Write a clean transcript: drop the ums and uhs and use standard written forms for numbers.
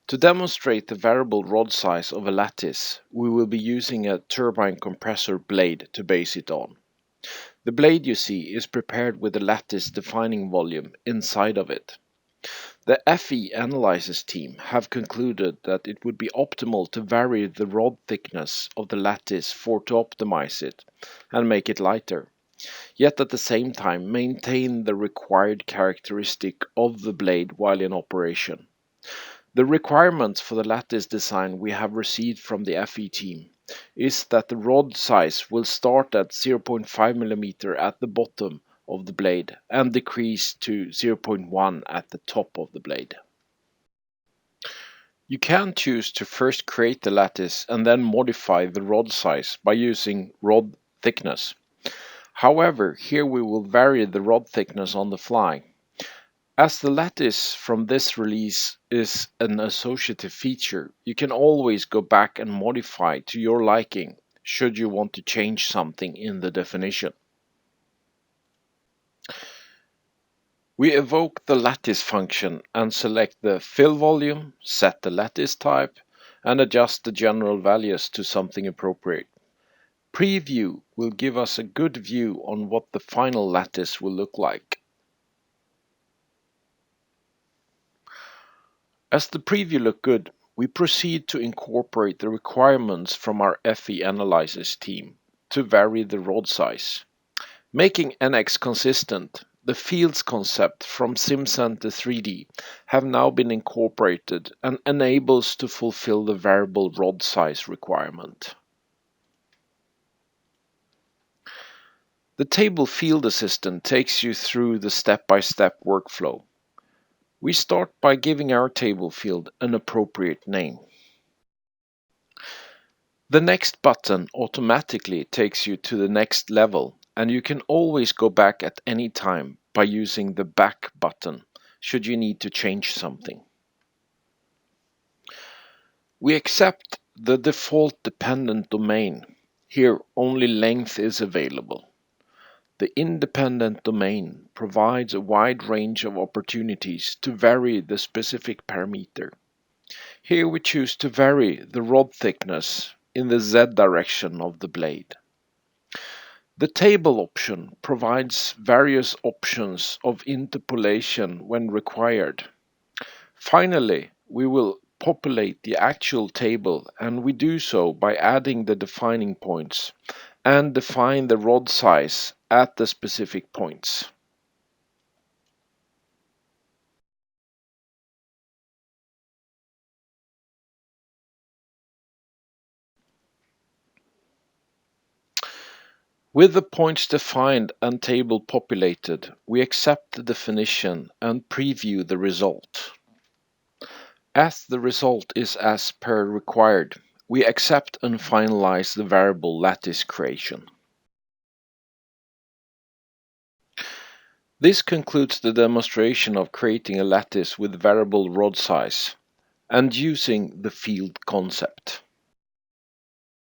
To demonstrate the variable rod size of a lattice, we will be using a turbine compressor blade to base it on. The blade you see is prepared with a lattice defining volume inside of it. The FE analysis team have concluded that it would be optimal to vary the rod thickness of the lattice to optimize it and make it lighter, yet at the same time maintain the required characteristic of the blade while in operation. The requirements for the lattice design we have received from the FE team is that the rod size will start at 0.5 mm at the bottom of the blade and decrease to 0.1 at the top of the blade. You can choose to first create the lattice and then modify the rod size by using rod thickness. However, here we will vary the rod thickness on the fly. As the lattice from this release is an associative feature, you can always go back and modify to your liking should you want to change something in the definition. We evoke the lattice function and select the fill volume, set the lattice type, and adjust the general values to something appropriate. Preview will give us a good view on what the final lattice will look like. As the preview looked good, we proceed to incorporate the requirements from our FE analysis team to vary the rod size. Making NX consistent, the fields concept from SimCenter 3D have now been incorporated and enables to fulfill the variable rod size requirement. The Table Field Assistant takes you through the step-by-step workflow. We start by giving our table field an appropriate name. The next button automatically takes you to the next level, and you can always go back at any time by using the back button should you need to change something. We accept the default dependent domain. Here only length is available. The independent domain provides a wide range of opportunities to vary the specific parameter. Here we choose to vary the rod thickness in the Z direction of the blade. The table option provides various options of interpolation when required. Finally, we will populate the actual table, and we do so by adding the defining points and define the rod size at the specific points. With the points defined and table populated, we accept the definition and preview the result. As the result is as per required, we accept and finalize the variable lattice creation. This concludes the demonstration of creating a lattice with variable rod size and using the field concept.